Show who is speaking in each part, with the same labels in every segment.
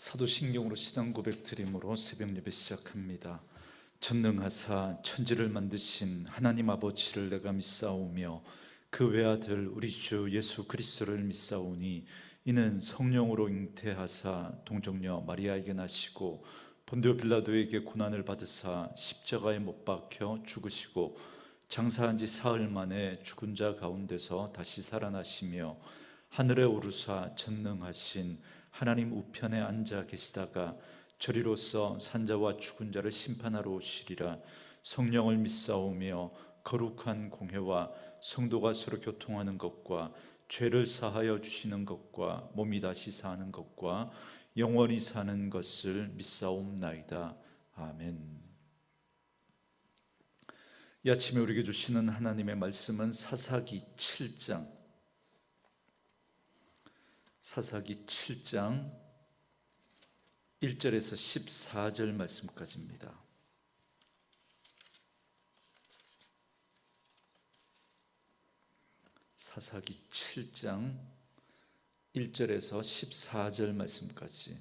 Speaker 1: 사도신경으로 신앙 고백 드림으로 새벽 예배 시작합니다. 전능하사 천지를 만드신 하나님 아버지를 내가 믿사오며 그 외아들 우리 주 예수 그리스도를 믿사오니 이는 성령으로 잉태하사 동정녀 마리아에게 나시고 본디오 빌라도에게 고난을 받으사 십자가에 못 박혀 죽으시고 장사한 지 사흘 만에 죽은 자 가운데서 다시 살아나시며 하늘에 오르사 전능하신 하나님 우편에 앉아 계시다가 저리로서 산자와 죽은 자를 심판하러 오시리라. 성령을 믿사오며 거룩한 공회와 성도가 서로 교통하는 것과 죄를 사하여 주시는 것과 몸이 다시 사는 것과 영원히 사는 것을 믿사옵나이다. 아멘. 이 아침에 우리에게 주시는 하나님의 말씀은 사사기 7장 1절에서 14절 말씀까지입니다. 사사기 7장 1절에서 14절 말씀까지.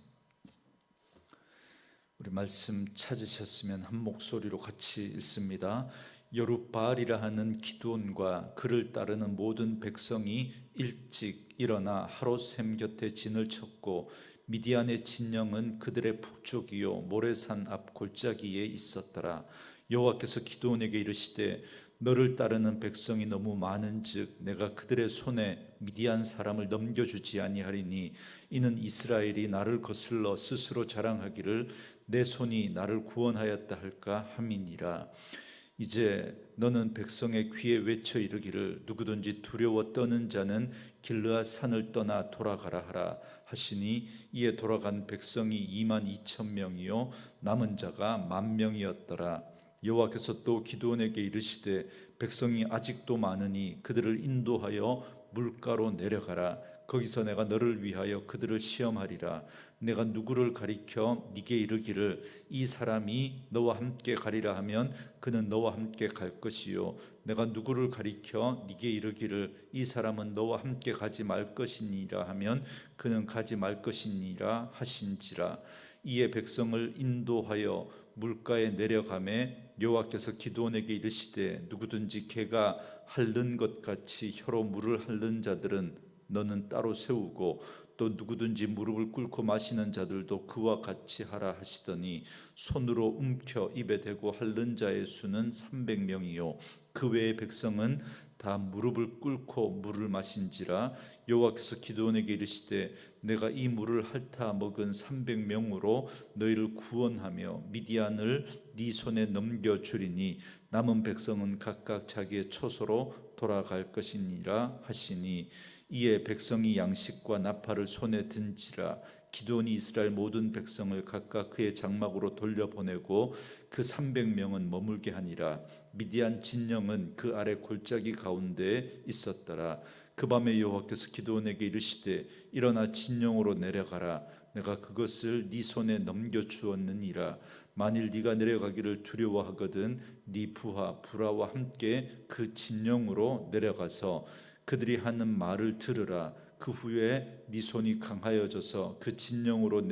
Speaker 1: 우리 말씀 찾으셨으면 한 목소리로 같이 읽습니다. 여룻바알이라 하는 기드온과 그를 따르는 모든 백성이 일찍 일어나 하롯샘 곁에 진을 쳤고 미디안의 진영은 그들의 북쪽이요 모레산 앞 골짜기에 있었더라. 여호와께서 기드온에게 이르시되 너를 따르는 백성이 너무 많은즉 내가 그들의 손에 미디안 사람을 넘겨주지 아니하리니 이는 이스라엘이 나를 거슬러 스스로 자랑하기를 내 손이 나를 구원하였다 할까 함이니라. 이제 너는 백성의 귀에 외쳐 이르기를 누구든지 두려워 떠는 자는 길르앗 산을 떠나 돌아가라 하라 하시니 이에 돌아간 백성이 22,000명이요 남은 자가 10,000명이었더라. 여호와께서 또 기드온에게 이르시되 백성이 아직도 많으니 그들을 인도하여 물가로 내려가라. 거기서 내가 너를 위하여 그들을 시험하리라. 내가 누구를 가리켜 네게 이르기를 이 사람이 너와 함께 가리라 하면 그는 너와 함께 갈 것이요 내가 누구를 가리켜 네게 이르기를 이 사람은 너와 함께 가지 말 것이니라 하면 그는 가지 말 것이니라 하신지라. 이에 백성을 인도하여 물가에 내려가매 여호와께서 기드온에게 이르시되 누구든지 개가 핥는 것 같이 혀로 물을 핥는 자들은 너는 따로 세우고 또 누구든지 무릎을 꿇고 마시는 자들도 그와 같이 하라 하시더니 손으로 움켜 입에 대고 핥는 자의 수는 300명이요 그 외의 백성은 다 무릎을 꿇고 물을 마신지라. 여호와께서 기드온에게 이르시되 내가 이 물을 핥아 먹은 300명으로 너희를 구원하며 미디안을 네 손에 넘겨주리니 남은 백성은 각각 자기의 처소로 돌아갈 것이니라 하시니 이에 백성이 양식과 나팔을 손에 든지라. 기드온이 이스라엘 모든 백성을 각각 그의 장막으로 돌려보내고 그 300명은 머물게 하니라. 미디안 진영은 그 아래 골짜기 가운데에 있었더라. 그 밤에 여호와께서 기드온에게 이르시되 일어나 진영으로 내려가라. 내가 그것을 네 손에 넘겨주었느니라. 만일 네가 내려가기를 두려워하거든 네 부하 브라와 함께 그 진영으로 내려가서 그들이 하는 말을 들으라. 그 후에 네 손이 강하여져서 그 진영으로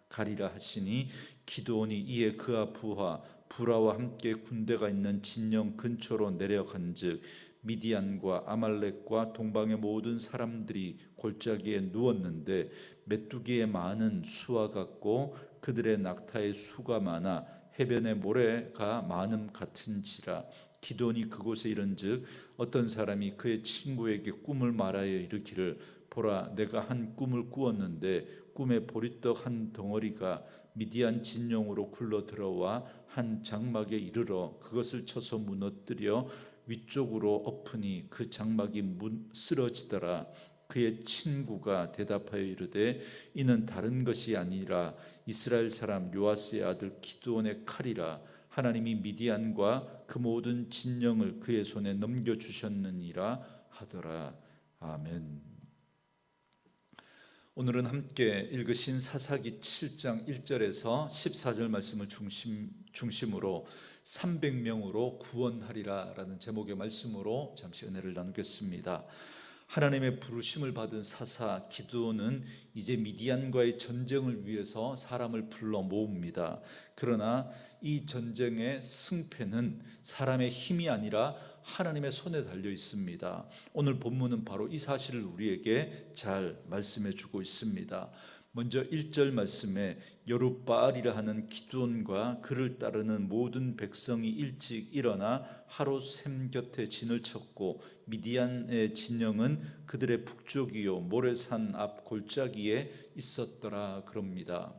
Speaker 1: 가리라 하시니 기드온이 이에 그와 부하 브라와 함께 군대가 있는 진영 근처로 내려간즉 미디안과 아말렉과 동방의 모든 사람들이 골짜기에 누웠는데 메뚜기의 많은 수와 같고 그들의 낙타의 수가 많아 해변의 모래가 많음 같은지라. 기드온이 그곳에 이른즉 어떤 사람이 그의 친구에게 꿈을 말하여 이르기를 보라 내가 한 꿈을 꾸었는데 꿈에 보리떡 한 덩어리가 미디안 진영으로 굴러 들어와 한 장막에 이르러 그것을 쳐서 무너뜨려 위쪽으로 엎으니 그 장막이 쓰러지더라. 그의 친구가 대답하여 이르되 이는 다른 것이 아니라 이스라엘 사람 요아스의 아들 기드온의 칼이라. 하나님이 미디안과 그 모든 진영을 그의 손에 넘겨주셨느니라 하더라. 아멘. 오늘은 함께 읽으신 사사기 7장 1절에서 14절 말씀을 중심으로 300명으로 구원하리라 라는 제목의 말씀으로 잠시 은혜를 나누겠습니다. 하나님의 부르심을 받은 사사 기드온은 이제 미디안과의 전쟁을 위해서 사람을 불러 모읍니다. 그러나 이 전쟁의 승패는 사람의 힘이 아니라 하나님의 손에 달려 있습니다. 오늘 본문은 바로 이 사실을 우리에게 잘 말씀해 주고 있습니다. 먼저 1절 말씀에 여룻바알이라 하는 기드온과 그를 따르는 모든 백성이 일찍 일어나 하루 샘 곁에 진을 쳤고 미디안의 진영은 그들의 북쪽이요 모레산 앞 골짜기에 있었더라 그럽니다.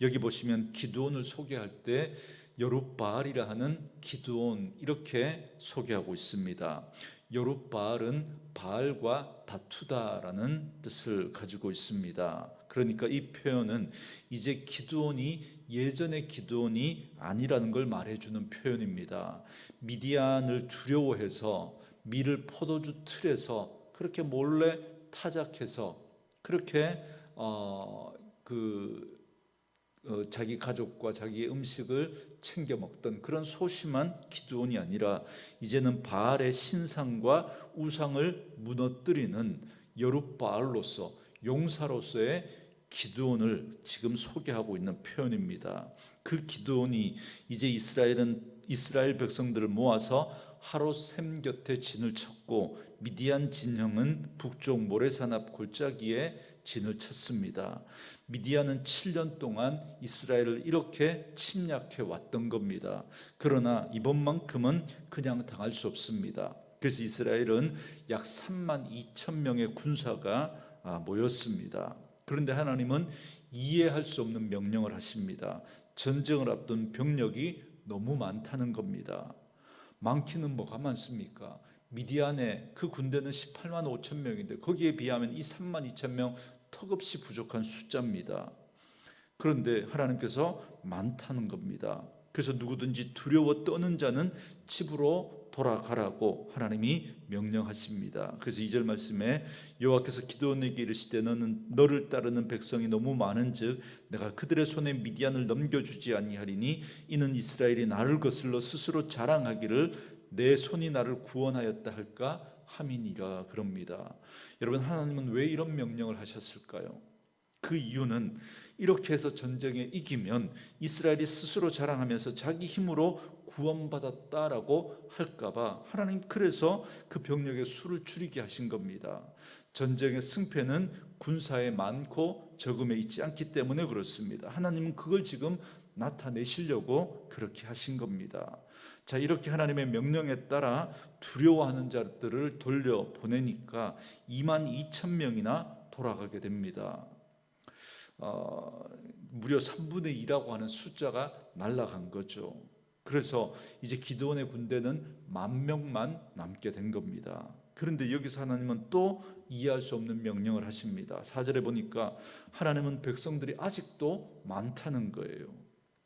Speaker 1: 여기 보시면 기드온을 소개할 때 여룻바알이라 하는 기드온 이렇게 소개하고 있습니다. 여룻바알은 바알과 다투다라는 뜻을 가지고 있습니다. 그러니까 이 표현은 이제 기드온이 예전의 기드온이 아니라는 걸 말해주는 표현입니다. 미디안을 두려워해서 밀을 포도주 틀에서 그렇게 몰래 타작해서 그렇게 자기 가족과 자기의 음식을 챙겨 먹던 그런 소심한 기드온이 아니라 이제는 바알의 신상과 우상을 무너뜨리는 여룻바알로서 용사로서의 기드온을 지금 소개하고 있는 표현입니다. 그 기드온이 이제 이스라엘 백성들을 모아서 하루 샘 곁에 진을 쳤고 미디안 진영은 북쪽 모레산 앞 골짜기에 진을 쳤습니다. 미디안은 7년 동안 이스라엘을 이렇게 침략해 왔던 겁니다. 그러나 이번만큼은 그냥 당할 수 없습니다. 그래서 이스라엘은 약 3만 2천 명의 군사가 모였습니다. 그런데 하나님은 이해할 수 없는 명령을 하십니다. 전쟁을 앞둔 병력이 너무 많다는 겁니다. 많기는 뭐가 많습니까? 미디안의 그 군대는 18만 5천 명인데 거기에 비하면 이 3만 2천 명 턱없이 부족한 숫자입니다. 그런데 하나님께서 많다는 겁니다. 그래서 누구든지 두려워 떠는 자는 집으로 돌아가라고 하나님이 명령하십니다. 그래서 2절 말씀에 여호와께서 기드온에게 이르시되 너를 따르는 백성이 너무 많은즉 내가 그들의 손에 미디안을 넘겨주지 아니하리니 이는 이스라엘이 나를 거슬러 스스로 자랑하기를 내 손이 나를 구원하였다 할까 함이니라 그럽니다. 여러분, 하나님은 왜 이런 명령을 하셨을까요? 그 이유는 이렇게 해서 전쟁에 이기면 이스라엘이 스스로 자랑하면서 자기 힘으로 구원받았다라고 할까봐 하나님 그래서 그 병력의 수를 줄이게 하신 겁니다. 전쟁의 승패는 군사에 많고 적음에 있지 않기 때문에 그렇습니다. 하나님은 그걸 지금 나타내시려고 그렇게 하신 겁니다. 자, 이렇게 하나님의 명령에 따라 두려워하는 자들을 돌려보내니까 2만 2천 명이나 돌아가게 됩니다. 무려 3분의 2라고 하는 숫자가 날아간 거죠. 그래서 이제 기드온의 군대는 10,000명만 남게 된 겁니다. 그런데 여기서 하나님은 또 이해할 수 없는 명령을 하십니다. 4절에 보니까 하나님은 백성들이 아직도 많다는 거예요.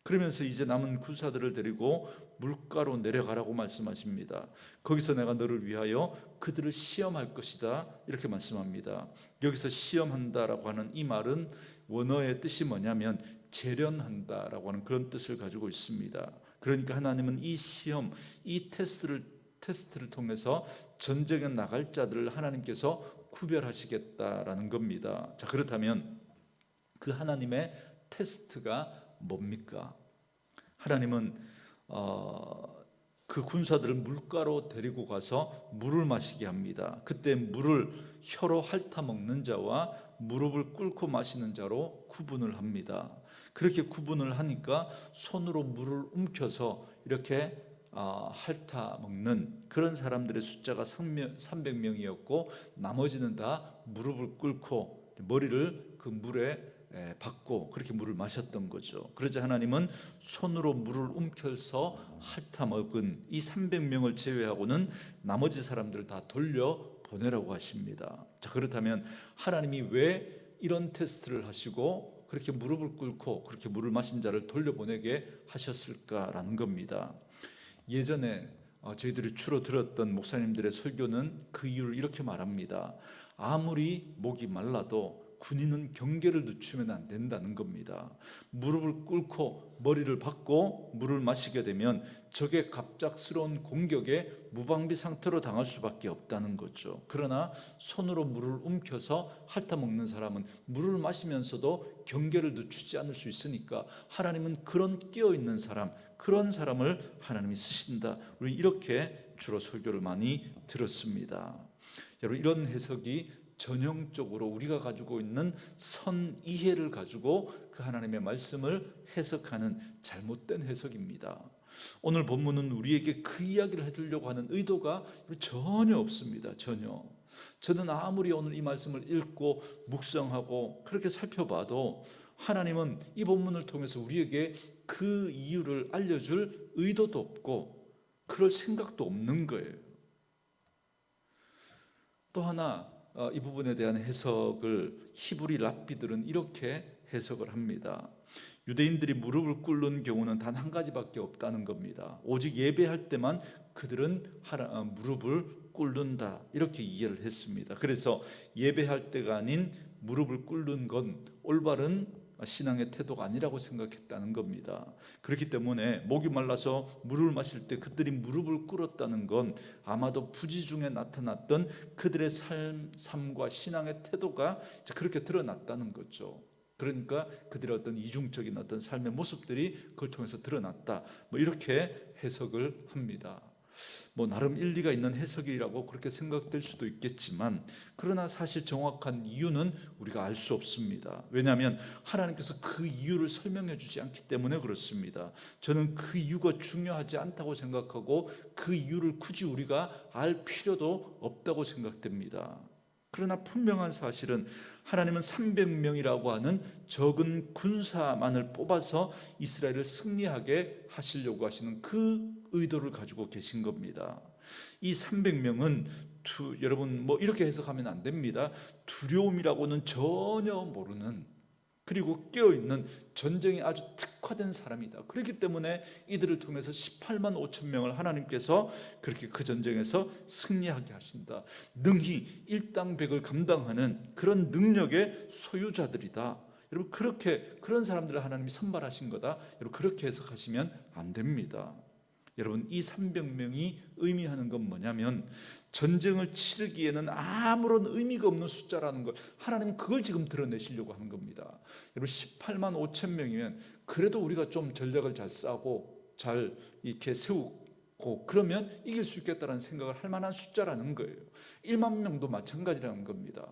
Speaker 1: 그러면서 이제 남은 군사들을 데리고 물가로 내려가라고 말씀하십니다. 거기서 내가 너를 위하여 그들을 시험할 것이다 이렇게 말씀합니다. 여기서 시험한다라고 하는 이 말은 원어의 뜻이 뭐냐면 재련한다라고 하는 그런 뜻을 가지고 있습니다. 그러니까 하나님은 이 시험, 이 테스트를 통해서 전쟁에 나갈 자들을 하나님께서 구별하시겠다라는 겁니다. 자, 그렇다면 그 하나님의 테스트가 뭡니까? 하나님은 그 군사들을 물가로 데리고 가서 물을 마시게 합니다. 그때 물을 혀로 핥아 먹는 자와 무릎을 꿇고 마시는 자로 구분을 합니다. 그렇게 구분을 하니까 손으로 물을 움켜서 이렇게 핥아 먹는 그런 사람들의 숫자가 300명이었고 나머지는 다 무릎을 꿇고 머리를 그 물에 받고 그렇게 물을 마셨던 거죠. 그러자 하나님은 손으로 물을 움켜서 핥아 먹은 이 300명을 제외하고는 나머지 사람들을 다 돌려보내라고 하십니다. 자, 그렇다면 하나님이 왜 이런 테스트를 하시고 그렇게 무릎을 꿇고 그렇게 물을 마신 자를 돌려보내게 하셨을까라는 겁니다. 예전에 저희들이 주로 들었던 목사님들의 설교는 그 이유를 이렇게 말합니다. 아무리 목이 말라도 군인은 경계를 늦추면 안 된다는 겁니다. 무릎을 꿇고 머리를 받고 물을 마시게 되면 적의 갑작스러운 공격에 무방비 상태로 당할 수밖에 없다는 거죠. 그러나 손으로 물을 움켜서 핥아 먹는 사람은 물을 마시면서도 경계를 늦추지 않을 수 있으니까 하나님은 그런 깨어있는 사람, 그런 사람을 하나님이 쓰신다. 우리 이렇게 주로 설교를 많이 들었습니다. 여러분, 이런 해석이 전형적으로 우리가 가지고 있는 선이해를 가지고 그 하나님의 말씀을 해석하는 잘못된 해석입니다. 오늘 본문은 우리에게 그 이야기를 해주려고 하는 의도가 전혀 없습니다. 전혀. 저는 아무리 오늘 이 말씀을 읽고 묵상하고 그렇게 살펴봐도 하나님은 이 본문을 통해서 우리에게 그 이유를 알려줄 의도도 없고 그럴 생각도 없는 거예요. 또 하나, 이 부분에 대한 해석을 히브리 랍비들은 이렇게 해석을 합니다. 유대인들이 무릎을 꿇는 경우는 단 한 가지밖에 없다는 겁니다. 오직 예배할 때만 그들은 무릎을 꿇는다, 이렇게 이해를 했습니다. 그래서 예배할 때가 아닌 무릎을 꿇는 건 올바른 신앙의 태도가 아니라고 생각했다는 겁니다. 그렇기 때문에 목이 말라서 물을 마실 때 그들이 무릎을 꿇었다는 건 아마도 부지 중에 나타났던 그들의 삶과 신앙의 태도가 그렇게 드러났다는 거죠. 그러니까 그들의 어떤 이중적인 어떤 삶의 모습들이 그걸 통해서 드러났다, 이렇게 해석을 합니다. 나름 일리가 있는 해석이라고 그렇게 생각될 수도 있겠지만, 그러나 사실 정확한 이유는 우리가 알 수 없습니다. 왜냐하면 하나님께서 그 이유를 설명해 주지 않기 때문에 그렇습니다. 저는 그 이유가 중요하지 않다고 생각하고 그 이유를 굳이 우리가 알 필요도 없다고 생각됩니다. 그러나 분명한 사실은 하나님은 300명이라고 하는 적은 군사만을 뽑아서 이스라엘을 승리하게 하시려고 하시는 그 의도를 가지고 계신 겁니다. 이 300명은 여러분 이렇게 해석하면 안 됩니다. 두려움이라고는 전혀 모르는, 그리고 깨어있는 전쟁에 아주 특화된 사람이다. 그렇기 때문에 이들을 통해서 18만 5천 명을 하나님께서 그렇게 그 전쟁에서 승리하게 하신다. 능히 일당백을 감당하는 그런 능력의 소유자들이다. 여러분, 그런 사람들을 하나님이 선발하신 거다. 여러분, 그렇게 해석하시면 안 됩니다. 여러분, 이 300명이 의미하는 건 뭐냐면 전쟁을 치르기에는 아무런 의미가 없는 숫자라는 걸 하나님은 그걸 지금 드러내시려고 하는 겁니다. 여러분, 18만 5천 명이면 그래도 우리가 좀 전략을 잘 짜고 잘 이렇게 세우고 그러면 이길 수 있겠다는 생각을 할 만한 숫자라는 거예요. 1만 명도 마찬가지라는 겁니다.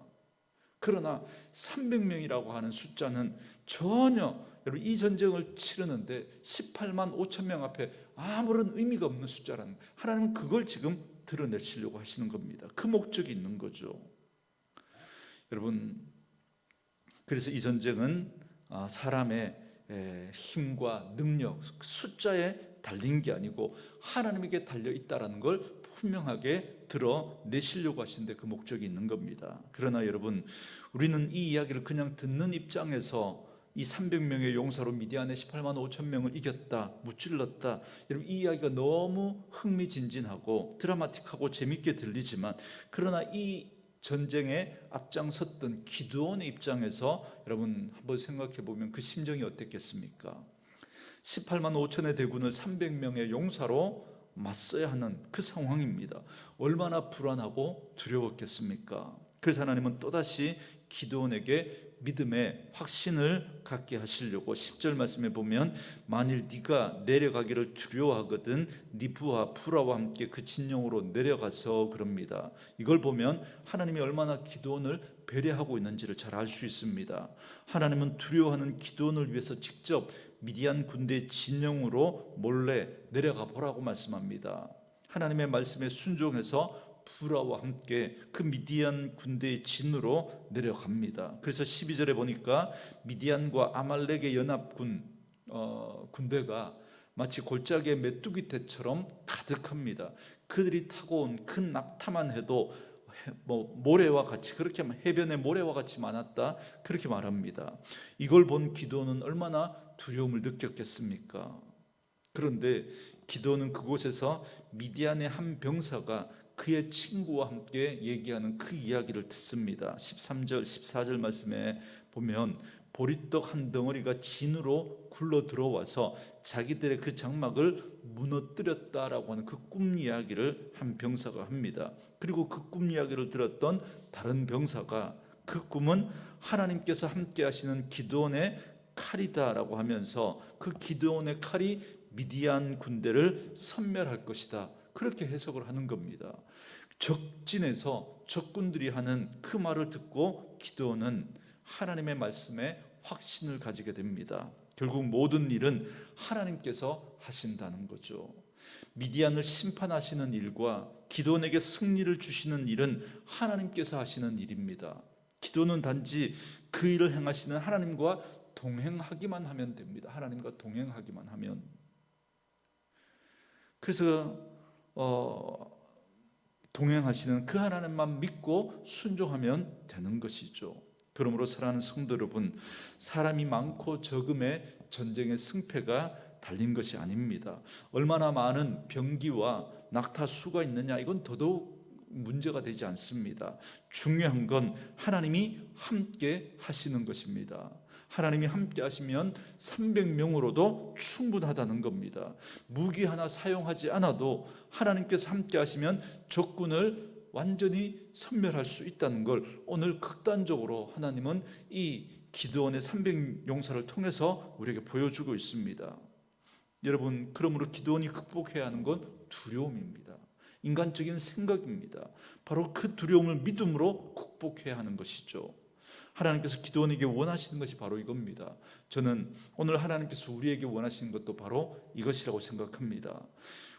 Speaker 1: 그러나 300명이라고 하는 숫자는 전혀, 여러분, 이 전쟁을 치르는데 18만 5천 명 앞에 아무런 의미가 없는 숫자라는 거예요. 하나님은 그걸 지금 드러내시려고 하시는 겁니다. 그 목적이 있는 거죠. 여러분, 그래서 이 전쟁은 사람의 힘과 능력, 숫자에 달린 게 아니고 하나님에게 달려 있다라는 걸 분명하게 드러내시려고 하시는데 그 목적이 있는 겁니다. 그러나 여러분, 우리는 이 이야기를 그냥 듣는 입장에서 이 300명의 용사로 미디안의 18만 5천 명을 이겼다, 무찔렀다, 여러분, 이 이야기가 너무 흥미진진하고 드라마틱하고 재밌게 들리지만, 그러나 이 전쟁에 앞장섰던 기드온의 입장에서 여러분 한번 생각해 보면 그 심정이 어땠겠습니까? 18만 5천의 대군을 300명의 용사로 맞서야 하는 그 상황입니다. 얼마나 불안하고 두려웠겠습니까? 그래서 하나님은 또다시 기드온에게 믿음의 확신을 갖게 하시려고 10절 말씀에 보면 만일 네가 내려가기를 두려워하거든 네 부하 부라와 함께 그 진영으로 내려가서 그럽니다. 이걸 보면 하나님이 얼마나 기드온을 배려하고 있는지를 잘 알 수 있습니다. 하나님은 두려워하는 기드온을 위해서 직접 미디안 군대의 진영으로 몰래 내려가 보라고 말씀합니다. 하나님의 말씀에 순종해서 부라와 함께 그 미디안 군대의 진으로 내려갑니다. 그래서 12절에 보니까 미디안과 아말렉의 연합군 군대가 마치 골짜기의 메뚜기 떼처럼 가득합니다. 그들이 타고 온 큰 낙타만 해도 모래와 같이, 그렇게 해변의 모래와 같이 많았다, 그렇게 말합니다. 이걸 본 기드온은 얼마나 두려움을 느꼈겠습니까? 그런데 기드온은 그곳에서 미디안의 한 병사가 그의 친구와 함께 얘기하는 그 이야기를 듣습니다. 13절 14절 말씀에 보면 보리떡 한 덩어리가 진으로 굴러 들어와서 자기들의 그 장막을 무너뜨렸다라고 하는 그 꿈 이야기를 한 병사가 합니다. 그리고 그 꿈 이야기를 들었던 다른 병사가 그 꿈은 하나님께서 함께 하시는 기드온의 칼이다라고 하면서 그 기드온의 칼이 미디안 군대를 섬멸할 것이다, 그렇게 해석을 하는 겁니다. 적진에서 적군들이 하는 그 말을 듣고 기드온은 하나님의 말씀에 확신을 가지게 됩니다. 결국 모든 일은 하나님께서 하신다는 거죠. 미디안을 심판하시는 일과 기드온에게 승리를 주시는 일은 하나님께서 하시는 일입니다. 기도는 단지 그 일을 행하시는 하나님과 동행하기만 하면 됩니다. 하나님과 동행하기만 하면. 그래서 동행하시는 그 하나님만 믿고 순종하면 되는 것이죠. 그러므로 사랑하는 성도 여러분, 사람이 많고 적음의 전쟁의 승패가 달린 것이 아닙니다. 얼마나 많은 병기와 낙타수가 있느냐, 이건 더더욱 문제가 되지 않습니다. 중요한 건 하나님이 함께 하시는 것입니다. 하나님이 함께 하시면 300명으로도 충분하다는 겁니다. 무기 하나 사용하지 않아도 하나님께서 함께 하시면 적군을 완전히 섬멸할 수 있다는 걸 오늘 극단적으로 하나님은 이 기드온의 300용사를 통해서 우리에게 보여주고 있습니다. 여러분, 그러므로 기드온이 극복해야 하는 건 두려움입니다. 인간적인 생각입니다. 바로 그 두려움을 믿음으로 극복해야 하는 것이죠. 하나님께서 기드온에게 원하시는 것이 바로 이겁니다. 저는 오늘 하나님께서 우리에게 원하시는 것도 바로 이것이라고 생각합니다.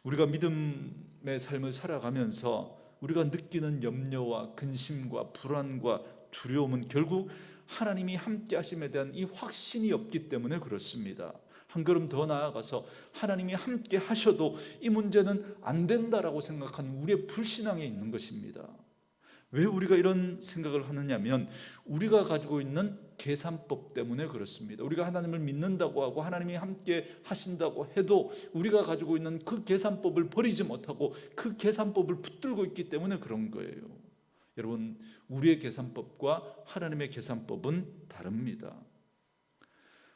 Speaker 1: 우리가 믿음의 삶을 살아가면서 우리가 느끼는 염려와 근심과 불안과 두려움은 결국 하나님이 함께 하심에 대한 이 확신이 없기 때문에 그렇습니다. 한 걸음 더 나아가서 하나님이 함께 하셔도 이 문제는 안 된다라고 생각하는 우리의 불신앙에 있는 것입니다. 왜 우리가 이런 생각을 하느냐면 우리가 가지고 있는 계산법 때문에 그렇습니다. 우리가 하나님을 믿는다고 하고 하나님이 함께 하신다고 해도 우리가 가지고 있는 그 계산법을 버리지 못하고 그 계산법을 붙들고 있기 때문에 그런 거예요. 여러분, 우리의 계산법과 하나님의 계산법은 다릅니다.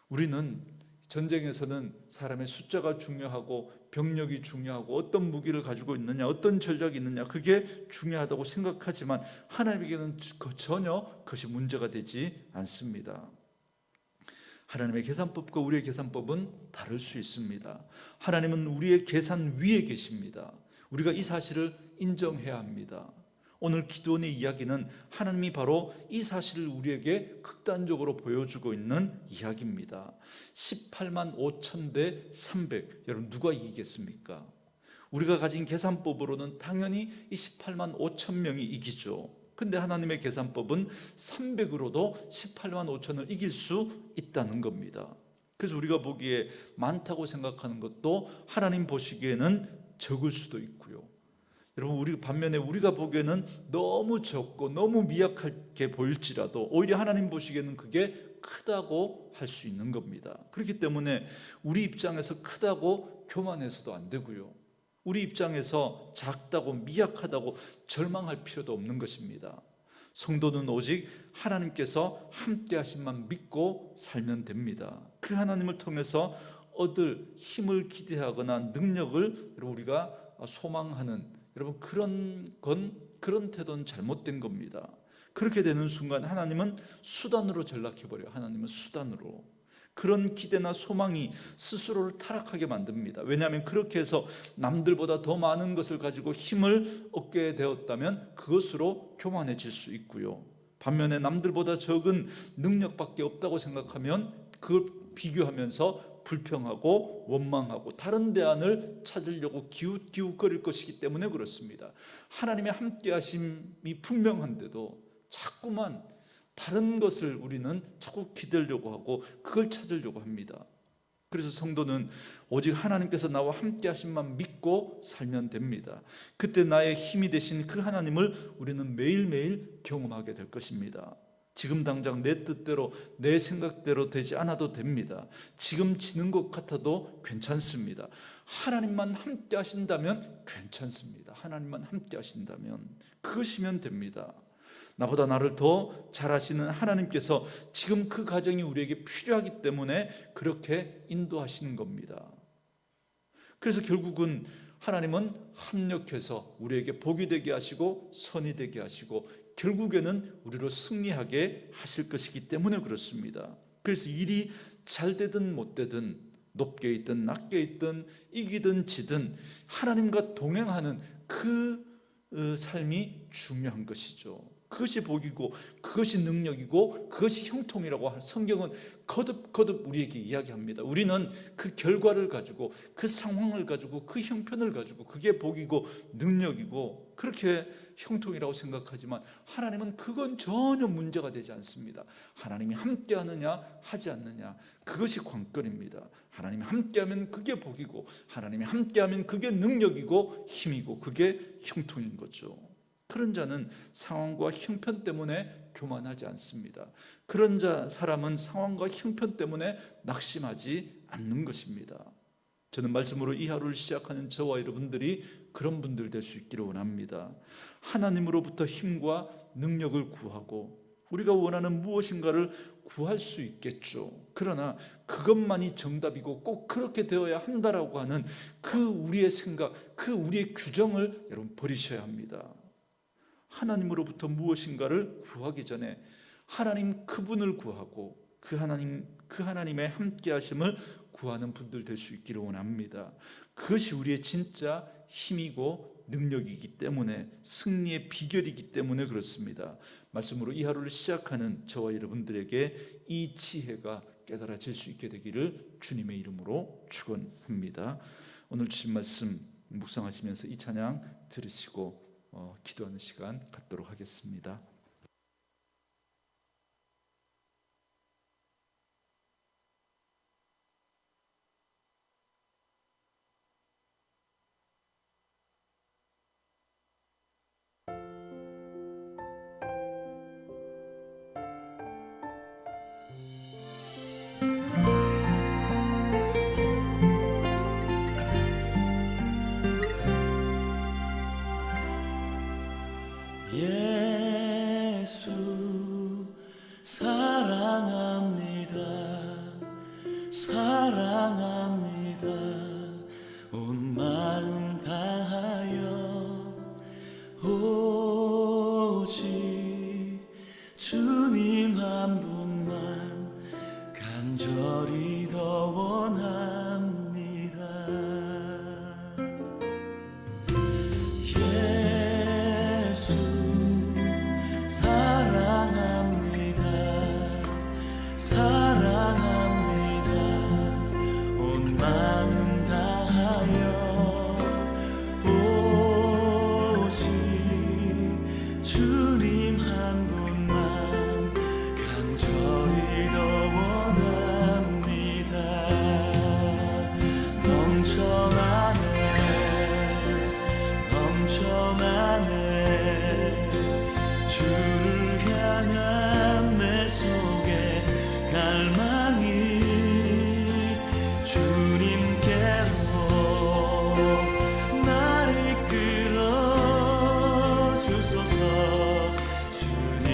Speaker 1: 우리는 전쟁에서는 사람의 숫자가 중요하고 병력이 중요하고 어떤 무기를 가지고 있느냐, 어떤 전략이 있느냐, 그게 중요하다고 생각하지만 하나님에게는 전혀 그것이 문제가 되지 않습니다. 하나님의 계산법과 우리의 계산법은 다를 수 있습니다. 하나님은 우리의 계산 위에 계십니다. 우리가 이 사실을 인정해야 합니다. 오늘 기드온의 이야기는 하나님이 바로 이 사실을 우리에게 극단적으로 보여주고 있는 이야기입니다. 18만 5천 대 300, 여러분 누가 이기겠습니까? 우리가 가진 계산법으로는 당연히 이 18만 5천 명이 이기죠. 근데 하나님의 계산법은 300으로도 18만 5천을 이길 수 있다는 겁니다. 그래서 우리가 보기에 많다고 생각하는 것도 하나님 보시기에는 적을 수도 있고요. 여러분, 우리 반면에 우리가 보기에는 너무 적고 너무 미약하게 보일지라도 오히려 하나님 보시기에는 그게 크다고 할 수 있는 겁니다. 그렇기 때문에 우리 입장에서 크다고 교만해서도 안 되고요. 우리 입장에서 작다고 미약하다고 절망할 필요도 없는 것입니다. 성도는 오직 하나님께서 함께 하심만 믿고 살면 됩니다. 그 하나님을 통해서 얻을 힘을 기대하거나 능력을 우리가 소망하는, 여러분, 그런 태도는 잘못된 겁니다. 그렇게 되는 순간 하나님은 수단으로 전락해버려요. 하나님은 수단으로. 그런 기대나 소망이 스스로를 타락하게 만듭니다. 왜냐하면 그렇게 해서 남들보다 더 많은 것을 가지고 힘을 얻게 되었다면 그것으로 교만해질 수 있고요. 반면에 남들보다 적은 능력밖에 없다고 생각하면 그걸 비교하면서 불평하고 원망하고 다른 대안을 찾으려고 기웃기웃거릴 것이기 때문에 그렇습니다. 하나님의 함께 하심이 분명한데도 자꾸만 다른 것을 우리는 자꾸 기대려고 하고 그걸 찾으려고 합니다. 그래서 성도는 오직 하나님께서 나와 함께 하심만 믿고 살면 됩니다. 그때 나의 힘이 되신 그 하나님을 우리는 매일매일 경험하게 될 것입니다. 지금 당장 내 뜻대로 내 생각대로 되지 않아도 됩니다. 지금 지는 것 같아도 괜찮습니다. 하나님만 함께 하신다면 괜찮습니다. 하나님만 함께 하신다면 그것이면 됩니다. 나보다 나를 더 잘 아시는 하나님께서 지금 그 가정이 우리에게 필요하기 때문에 그렇게 인도하시는 겁니다. 그래서 결국은 하나님은 합력해서 우리에게 복이 되게 하시고 선이 되게 하시고 결국에는 우리로 승리하게 하실 것이기 때문에 그렇습니다. 그래서 일이 잘 되든 못 되든, 높게 있든 낮게 있든, 이기든 지든 하나님과 동행하는 그 삶이 중요한 것이죠. 그것이 복이고 그것이 능력이고 그것이 형통이라고 성경은 거듭거듭 우리에게 이야기합니다. 우리는 그 결과를 가지고 그 상황을 가지고 그 형편을 가지고 그게 복이고 능력이고 그렇게 형통이라고 생각하지만 하나님은 그건 전혀 문제가 되지 않습니다. 하나님이 함께하느냐 하지 않느냐, 그것이 관건입니다. 하나님이 함께하면 그게 복이고 하나님이 함께하면 그게 능력이고 힘이고 그게 형통인 거죠. 그런 자는 상황과 형편 때문에 교만하지 않습니다. 그런 사람은 상황과 형편 때문에 낙심하지 않는 것입니다. 저는 말씀으로 이 하루를 시작하는 저와 여러분들이 그런 분들 될 수 있기를 원합니다. 하나님으로부터 힘과 능력을 구하고 우리가 원하는 무엇인가를 구할 수 있겠죠. 그러나 그것만이 정답이고 꼭 그렇게 되어야 한다라고 하는 그 우리의 생각, 그 우리의 규정을 여러분 버리셔야 합니다. 하나님으로부터 무엇인가를 구하기 전에 하나님 그분을 구하고 그 하나님의 함께 하심을 구하는 분들 될 수 있기를 원합니다. 그것이 우리의 진짜 힘이고 능력이기 때문에, 승리의 비결이기 때문에 그렇습니다. 말씀으로 이 하루를 시작하는 저와 여러분들에게 이 지혜가 깨달아질 수 있게 되기를 주님의 이름으로 축원합니다. 오늘 주신 말씀 묵상하시면서 이 찬양 들으시고 기도하는 시간 갖도록 하겠습니다.
Speaker 2: 예수 사랑합니다. 사랑합니다. 온 마음 다하여 오직 주님 한 분만 간절히 더 원합니다. 예수 사랑합니다. 사랑합니다. 온 마음 다하여 오직 주님 한 분만 간절히 더 원합니다. 넘쳐나네 주를 향한 내 속에 갈망이 주님께로 날 이끌어 주소서. 주님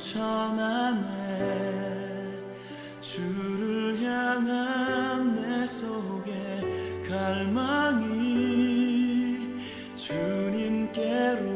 Speaker 2: 넘쳐나네 주를 향한 내 속에 갈망이 주님께로